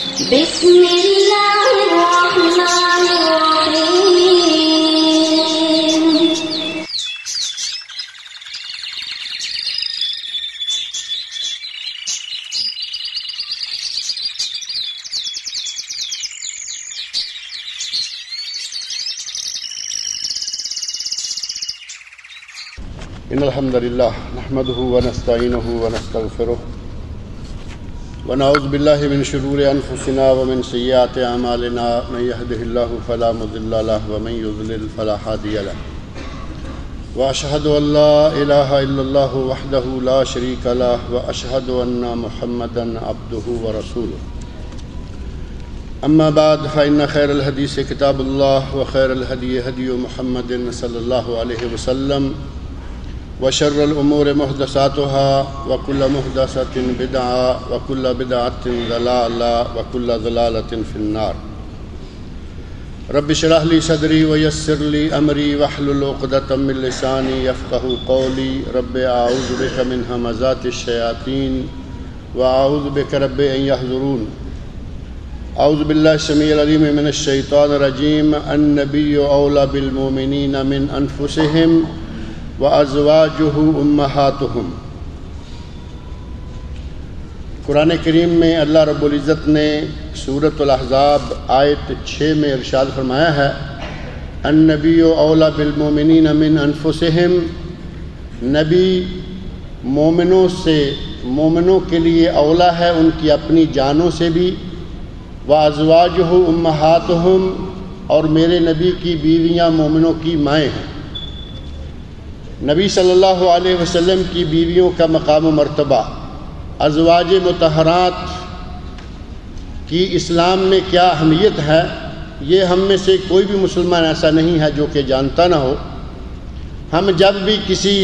بسم اللہ الرحمن الرحیم. ان الحمد للہ نحمده ونستعینه ونستغفره ونعوذ باللہ من شرور انفسنا ومن سیئات اعمالنا من يهده الله فلا مضل له ومن يضلل فلا هادي له واشهد ان لا اله الا الله وحده لا شريك له واشهد ان محمدا عبده ورسوله. اما بعد فان خير الحديث كتاب الله وخير الهدي هدي محمد صلى الله عليه وسلم وشر الأمور محدثاتها وكل محدثة بدعة وكل بدعة ضلالة وكل ضلالة في النار. رب اشرح لي صدري ويسر لي أمري واحلل عقدة من لساني يفقهوا قولي. رب أعوذ بك من همزات الشياطين وأعوذ بك رب أن يحضرون. أعوذ بالله السميع العليم من الشيطان الرجيم. النبي أولى بالمؤمنين من أنفسهم وَأَزْوَاجُهُ أُمَّهَاتُهُمْ. قرآن کریم میں اللہ رب العزت نے سورۃ الاحزاب آیت 6 میں ارشاد فرمایا ہے النبی اولیٰ بالمؤمنین من انفسہم. نبی مومنوں کے لیے اولیٰ ہے ان کی اپنی جانوں سے بھی. وَأَزْوَاجُهُ أُمَّهَاتُهُمْ. اور میرے نبی کی بیویاں مومنوں کی مائیں ہیں. نبی صلی اللہ علیہ وسلم کی بیویوں کا مقام و مرتبہ، ازواج مطہرات کی اسلام میں کیا اہمیت ہے، یہ ہم میں سے کوئی بھی مسلمان ایسا نہیں ہے جو کہ جانتا نہ ہو. ہم جب بھی کسی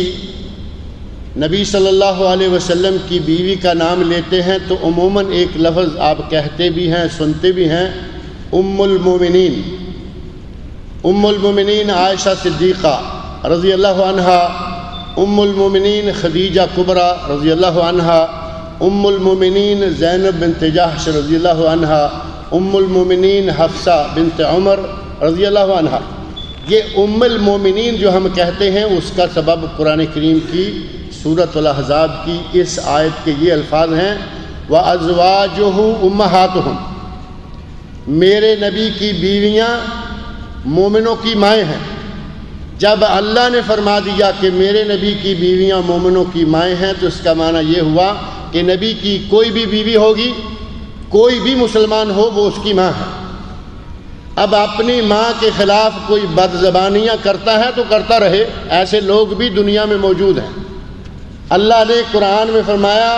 نبی صلی اللہ علیہ وسلم کی بیوی کا نام لیتے ہیں تو عموماً ایک لفظ آپ کہتے بھی ہیں، سنتے بھی ہیں، ام المومنین. ام المومنین عائشہ صدیقہ رضی اللہ عنہا، ام المومنین خدیجہ کبریٰ رضی اللہ عنہا، ام المومنین زینب بنت جحش رضی اللہ عنہا، ام المومنین حفصہ بنت عمر رضی اللہ عنہا. یہ ام المومنین جو ہم کہتے ہیں اس کا سبب قرآن کریم کی سورۃ الاحزاب کی اس آیت کے یہ الفاظ ہیں وَأَزْوَاجُهُ أُمَّهَاتُهُمْ. میرے نبی کی بیویاں مومنوں کی مائیں ہیں. جب اللہ نے فرما دیا کہ میرے نبی کی بیویاں مومنوں کی مائیں ہیں تو اس کا معنی یہ ہوا کہ نبی کی کوئی بھی بیوی ہوگی، کوئی بھی مسلمان ہو، وہ اس کی ماں ہے. اب اپنی ماں کے خلاف کوئی بد زبانیاں کرتا ہے تو کرتا رہے، ایسے لوگ بھی دنیا میں موجود ہیں. اللہ نے قرآن میں فرمایا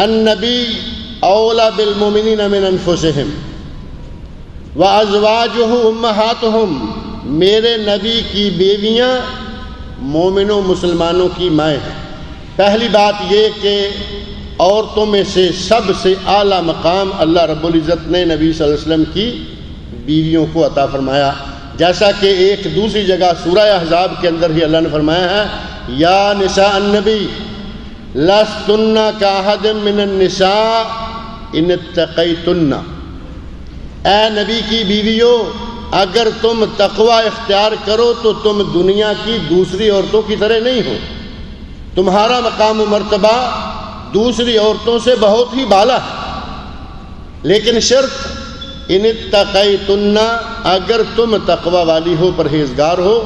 النبی اولیٰ بالمؤمنین من انفسہم وازواجہ امہاتہم. میرے نبی کی بیویاں مومنوں مسلمانوں کی مائیں ہیں. پہلی بات یہ کہ عورتوں میں سے سب سے اعلیٰ مقام اللہ رب العزت نے نبی صلی اللہ علیہ وسلم کی بیویوں کو عطا فرمایا. جیسا کہ ایک دوسری جگہ سورہ احزاب کے اندر ہی اللہ نے فرمایا ہے یا نساء النبی لستن کاحد من النساء ان اتقیتن. اے نبی کی بیویوں اگر تم تقوی اختیار کرو تو تم دنیا کی دوسری عورتوں کی طرح نہیں ہو. تمہارا مقام و مرتبہ دوسری عورتوں سے بہت ہی بالا ہے. لیکن شرط ان اتقیتن، اگر تم تقوی والی ہو، پرہیزگار ہو.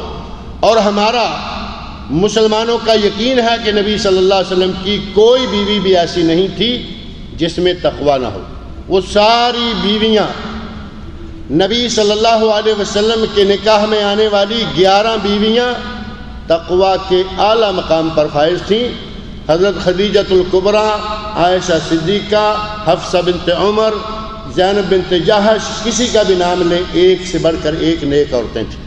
اور ہمارا مسلمانوں کا یقین ہے کہ نبی صلی اللہ علیہ وسلم کی کوئی بیوی بھی ایسی نہیں تھی جس میں تقوی نہ ہو. وہ ساری بیویاں نبی صلی اللہ علیہ وسلم کے نکاح میں آنے والی 11 بیویاں تقوی کے اعلیٰ مقام پر فائز تھیں. حضرت خدیجۃ الکبریٰ، عائشہ صدیقہ، حفصہ بنت عمر، زینب بنت جحش، کسی کا بھی نام لیں، ایک سے بڑھ کر ایک نیک عورتیں تھیں.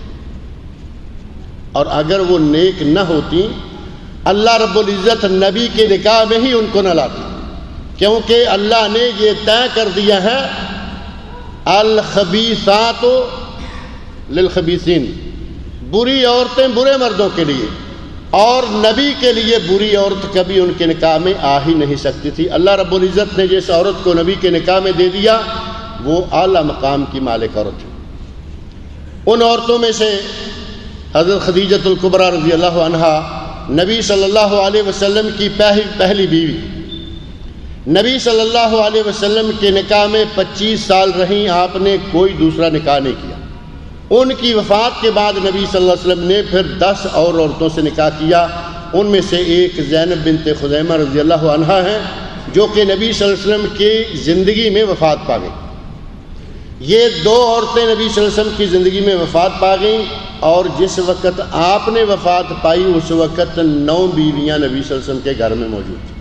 اور اگر وہ نیک نہ ہوتی اللہ رب العزت نبی کے نکاح میں ہی ان کو نہ لاتی، کیونکہ اللہ نے یہ طے کر دیا ہے الخبیثات للخبیثین. بری عورتیں برے مردوں کے لیے اور نبی کے لیے بری عورت کبھی ان کے نکاح میں آ ہی نہیں سکتی تھی۔ اللہ رب العزت نے جس عورت کو نبی کے نکاح میں دے دیا وہ اعلیٰ مقام کی مالک عورت ہے۔ ان عورتوں میں سے حضرت خدیجۃ الکبریٰ رضی اللہ عنہا نبی صلی اللہ علیہ وسلم کی پہلی بیوی، نبی صلی اللہ علیہ وسلم کے نکاح میں 25 سال رہیں، آپ نے کوئی دوسرا نکاح نہیں کیا۔ ان کی وفات کے بعد نبی صلی اللہ علیہ وسلم نے پھر 10 اور عورتوں سے نکاح کیا۔ ان میں سے ایک زینب بنت خزیمہ رضی اللہ عنہا ہیں جو کہ نبی صلی اللہ علیہ وسلم کی زندگی میں وفات پا گئی۔ یہ 2 عورتیں نبی صلی اللہ علیہ وسلم کی زندگی میں وفات پا گئیں، اور جس وقت آپ نے وفات پائی اس وقت 9 بیویاں نبی صلی اللہ علیہ وسلم کے گھر میں موجود تھیں۔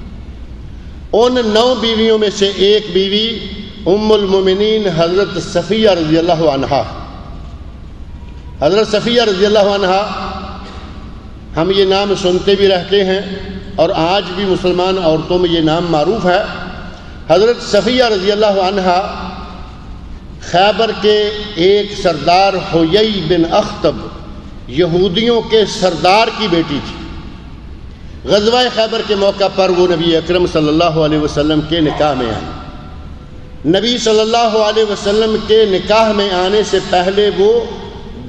ان 9 بیویوں میں سے ایک بیوی ام المومنین حضرت صفیہ رضی اللہ عنہا۔ حضرت صفیہ رضی اللہ عنہا، ہم یہ نام سنتے بھی رہتے ہیں اور آج بھی مسلمان عورتوں میں یہ نام معروف ہے۔ حضرت صفیہ رضی اللہ عنہا خیبر کے ایک سردار حیی بن اخطب، یہودیوں کے سردار کی بیٹی تھی۔ غزوہ خیبر کے موقع پر وہ نبی اکرم صلی اللہ علیہ وسلم کے نکاح میں آئی۔ نبی صلی اللہ علیہ وسلم کے نکاح میں آنے سے پہلے وہ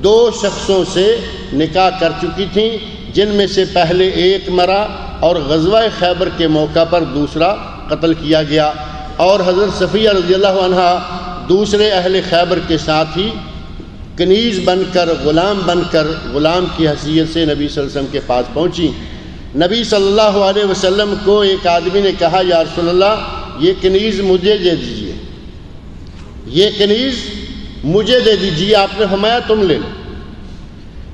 2 شخصوں سے نکاح کر چکی تھیں، جن میں سے پہلے ایک مرا اور غزوہ خیبر کے موقع پر دوسرا قتل کیا گیا، اور حضرت صفیہ رضی اللہ عنہا دوسرے اہل خیبر کے ساتھ ہی کنیز بن کر غلام کی حیثیت سے نبی صلی اللہ علیہ وسلم کے پاس پہنچی۔ نبی صلی اللہ علیہ وسلم کو ایک آدمی نے کہا، یا رسول اللہ یہ کنیز مجھے دے دیجئے، یہ کنیز مجھے دے دیجئے۔ آپ نے فرمایا تم لے لو۔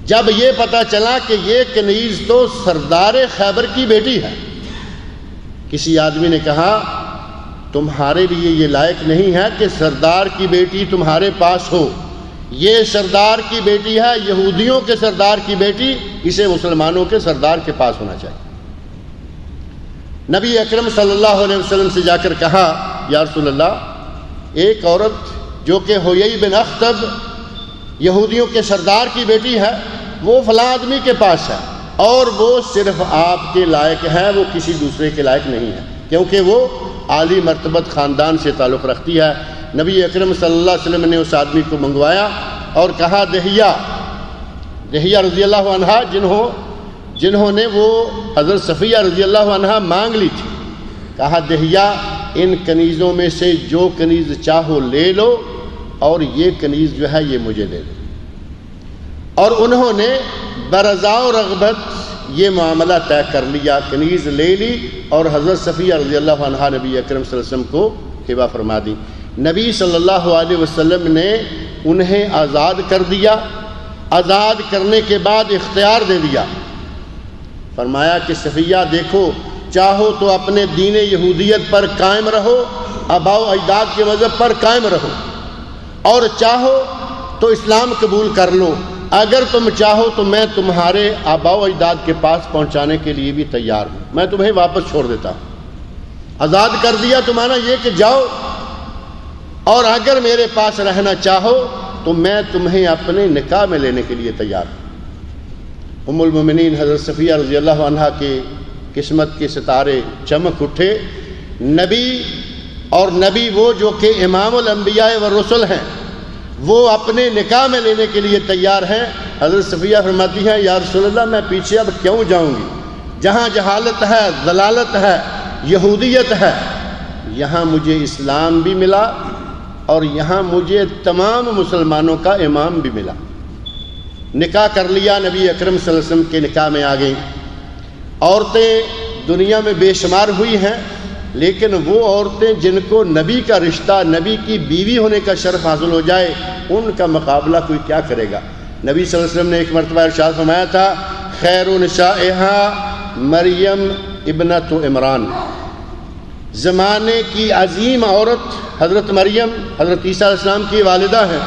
جب یہ پتہ چلا کہ یہ کنیز تو سردار خیبر کی بیٹی ہے، کسی آدمی نے کہا تمہارے لیے یہ لائق نہیں ہے کہ سردار کی بیٹی تمہارے پاس ہو، یہ سردار کی بیٹی ہے، یہودیوں کے سردار کی بیٹی، اسے مسلمانوں کے سردار کے پاس ہونا چاہیے۔ نبی اکرم صلی اللہ علیہ وسلم سے جا کر کہا، یا رسول اللہ ایک عورت جو کہ حیی بن اخطب یہودیوں کے سردار کی بیٹی ہے، وہ فلاں آدمی کے پاس ہے، اور وہ صرف آپ کے لائق ہے، وہ کسی دوسرے کے لائق نہیں ہے، کیونکہ وہ عالی مرتبت خاندان سے تعلق رکھتی ہے۔ نبی اکرم صلی اللہ علیہ وسلم نے اس آدمی کو منگوایا اور کہا دہیہ رضی اللہ عنہا، جنہوں نے وہ حضرت صفیہ رضی اللہ عنہا مانگ لی تھی، کہا دہیہ ان کنیزوں میں سے جو کنیز چاہو لے لو، اور یہ کنیز جو ہے یہ مجھے دے دو۔ اور انہوں نے برضا و رغبت یہ معاملہ طے کر لیا، کنیز لے لی اور حضرت صفیہ رضی اللہ عنہا نبی اکرم صلی اللہ علیہ وسلم کو ہبہ فرما دی۔ نبی صلی اللہ علیہ وسلم نے انہیں آزاد کر دیا، آزاد کرنے کے بعد اختیار دے دیا، فرمایا کہ صفیہ دیکھو، چاہو تو اپنے دین یہودیت پر قائم رہو، آباء و اجداد کے مذہب پر قائم رہو، اور چاہو تو اسلام قبول کر لو، اگر تم چاہو تو میں تمہارے آباء و اجداد کے پاس پہنچانے کے لیے بھی تیار ہوں، میں تمہیں واپس چھوڑ دیتا ہوں۔ آزاد کر دیا تو مانا یہ کہ جاؤ، اور اگر میرے پاس رہنا چاہو تو میں تمہیں اپنے نکاح میں لینے کے لیے تیار ہوں۔ ام المومنین حضرت صفیہ رضی اللہ عنہا کے قسمت کے ستارے چمک اٹھے۔ نبی وہ جو کہ امام الانبیاء والرسل ہیں، وہ اپنے نکاح میں لینے کے لیے تیار ہیں۔ حضرت صفیہ فرماتی ہیں، یا رسول اللہ میں پیچھے اب کیوں جاؤں گی؟ جہاں جہالت ہے، ضلالت ہے، یہودیت ہے، یہاں مجھے اسلام بھی ملا اور یہاں مجھے تمام مسلمانوں کا امام بھی ملا۔ نکاح کر لیا، نبی اکرم صلی اللہ علیہ وسلم کے نکاح میں آ گئیں۔ عورتیں دنیا میں بے شمار ہوئی ہیں، لیکن وہ عورتیں جن کو نبی کا رشتہ، نبی کی بیوی ہونے کا شرف حاصل ہو جائے، ان کا مقابلہ کوئی کیا کرے گا؟ نبی صلی اللہ علیہ وسلم نے ایک مرتبہ ارشاد فرمایا تھا، خیر نسائها مریم ابنت عمران، زمانے کی عظیم عورت حضرت مریم حضرت عیسیٰ علیہ السلام کی والدہ ہیں۔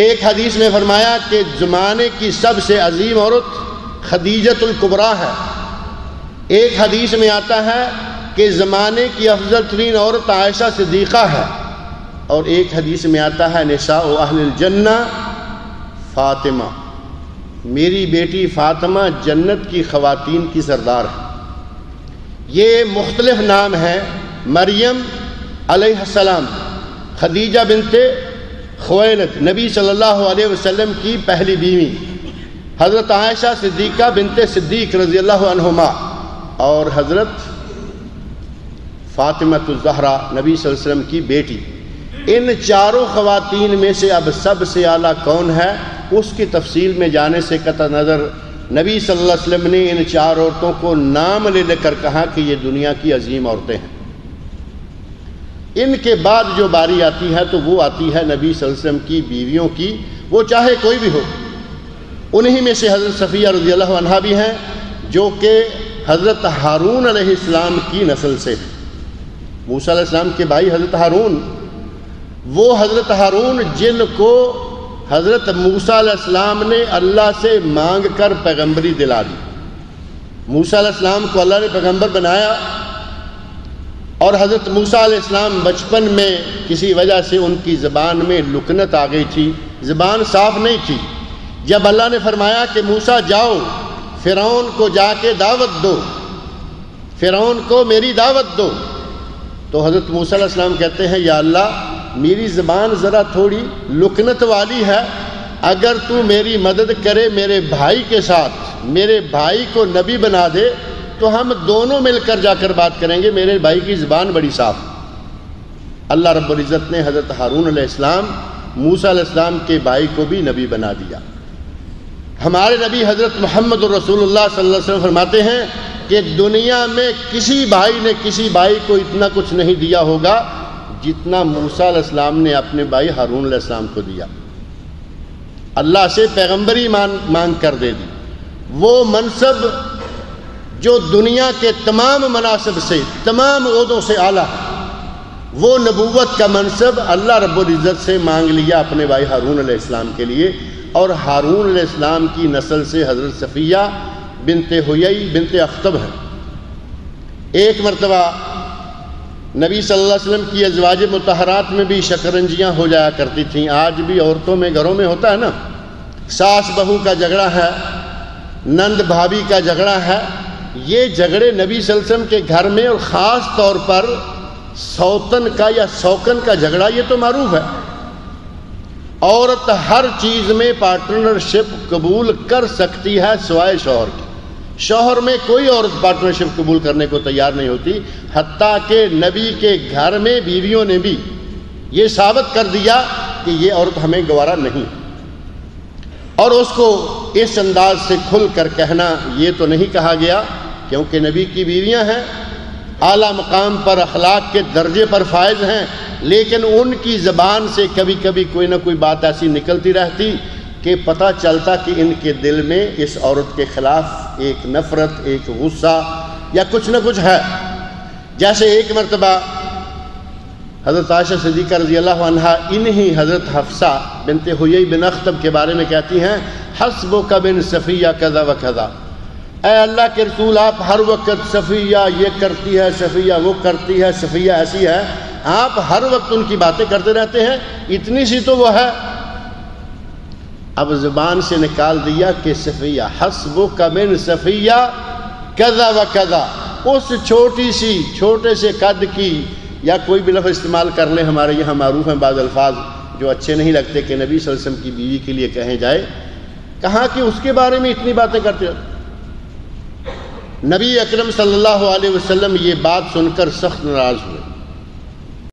ایک حدیث میں فرمایا کہ زمانے کی سب سے عظیم عورت خدیجۃ الکبریٰ ہے۔ ایک حدیث میں آتا ہے کہ زمانے کی افضل ترین عورت عائشہ صدیقہ ہے، اور ایک حدیث میں آتا ہے نساء اہل الجنہ فاطمہ۔ میری بیٹی فاطمہ جنت کی خواتین کی سردار ہے۔ یہ مختلف نام ہیں۔ مریم علیہ السلام، خدیجہ بنت خویلد، نبی صلی اللہ علیہ وسلم کی پہلی بیوی، حضرت عائشہ صدیقہ بنت صدیق رضی اللہ عنہما، اور حضرت فاطمہ الزہرا نبی صلی اللہ علیہ وسلم کی بیٹی۔ ان چاروں خواتین میں سے اب سب سے اعلیٰ کون ہے، اس کی تفصیل میں جانے سے قطع نظر نبی صلی اللہ علیہ وسلم نے ان چار عورتوں کو نام لے کر کہا کہ یہ دنیا کی عظیم عورتیں ہیں۔ ان کے بعد جو باری آتی ہے تو وہ آتی ہے نبی صلی اللہ علیہ وسلم کی بیویوں کی، وہ چاہے کوئی بھی ہو۔ انہی میں سے حضرت صفیہ رضی اللہ عنہا بھی ہیں، جو کہ حضرت ہارون علیہ السلام کی نسل سے ہیں۔ موسیٰ علیہ السلام کے بھائی حضرت ہارون، وہ حضرت ہارون جن کو حضرت موسیٰ علیہ السلام نے اللہ سے مانگ کر پیغمبری دلا دی۔ موسیٰ علیہ السلام کو اللہ نے پیغمبر بنایا، اور حضرت موسیٰ علیہ السلام بچپن میں کسی وجہ سے ان کی زبان میں لکنت آ گئی تھی، زبان صاف نہیں تھی۔ جب اللہ نے فرمایا کہ موسیٰ جاؤ فرعون کو جا کے دعوت دو، فرعون کو میری دعوت دو، تو حضرت موسیٰ علیہ السلام کہتے ہیں یا اللہ میری زبان ذرا تھوڑی لکنت والی ہے، اگر تو میری مدد کرے میرے بھائی کے ساتھ، میرے بھائی کو نبی بنا دے تو ہم دونوں مل کر جا کر بات کریں گے، میرے بھائی کی زبان بڑی صاف۔ اللہ رب العزت نے حضرت ہارون علیہ السلام موسیٰ علیہ السلام کے بھائی کو بھی نبی بنا دیا۔ ہمارے نبی حضرت محمد رسول اللہ صلی اللہ علیہ وسلم فرماتے ہیں کہ دنیا میں کسی بھائی نے کسی بھائی کو اتنا کچھ نہیں دیا ہوگا جتنا موسیٰ علیہ السلام نے اپنے بھائی ہارون علیہ السلام کو دیا۔ اللہ سے پیغمبری مانگ کر دے دی، وہ منصب جو دنیا کے تمام مناصب سے، تمام عہدوں سے اعلیٰ ہے، وہ نبوت کا منصب اللہ رب العزت سے مانگ لیا اپنے بھائی ہارون علیہ السلام کے لیے۔ اور ہارون علیہ السلام کی نسل سے حضرت صفیہ بنت حیی بنت اخطب ہے۔ ایک مرتبہ نبی صلی اللہ علیہ وسلم کی ازواج مطہرات میں بھی شکنجیاں ہو جایا کرتی تھیں۔ آج بھی عورتوں میں گھروں میں ہوتا ہے نا، ساس بہو کا جھگڑا ہے، نند بھابھی کا جھگڑا ہے۔ یہ جھگڑے نبی صلی اللہ علیہ وسلم کے گھر میں، اور خاص طور پر سوتن کا یا سوکن کا جھگڑا، یہ تو معروف ہے۔ عورت ہر چیز میں پارٹنرشپ قبول کر سکتی ہے سوائے شوہر کی۔ شوہر میں کوئی عورت پارٹنرشپ قبول کرنے کو تیار نہیں ہوتی، حتیٰ کہ نبی کے گھر میں بیویوں نے بھی یہ ثابت کر دیا کہ یہ عورت ہمیں گوارا نہیں، اور اس کو اس انداز سے کھل کر کہنا یہ تو نہیں کہا گیا، کیونکہ نبی کی بیویاں ہیں، اعلیٰ مقام پر اخلاق کے درجے پر فائز ہیں، لیکن ان کی زبان سے کبھی کبھی کوئی نہ کوئی بات ایسی نکلتی رہتی کہ پتہ چلتا کہ ان کے دل میں اس عورت کے خلاف ایک نفرت، ایک غصہ یا کچھ نہ کچھ ہے۔ جیسے ایک مرتبہ حضرت عائشہ صدیقہ رضی اللہ عنہا انہی حضرت حفصہ بنت حیی بن اخطب کے بارے میں کہتی ہیں، حسبک بن صفیہ کذا و کذا، اے اللہ کے رسول آپ ہر وقت صفیہ یہ کرتی ہے، صفیہ وہ کرتی ہے، صفیہ ایسی ہے، آپ ہر وقت ان کی باتیں کرتے رہتے ہیں، اتنی سی تو وہ ہے۔ اب زبان سے نکال دیا کہ صفیہ، حسبک من صفیہ کذا و کذا، اس چھوٹے سے قد کی، یا کوئی بھی لفظ استعمال کر لیں، ہمارے یہاں معروف ہیں بعض الفاظ جو اچھے نہیں لگتے کہ نبی صلی اللہ علیہ وسلم کی بیوی کے لیے کہیں جائے، کہا کہ اس کے بارے میں اتنی باتیں کرتے ہیں۔ نبی اکرم صلی اللہ علیہ وسلم یہ بات سن کر سخت ناراض ہوئے،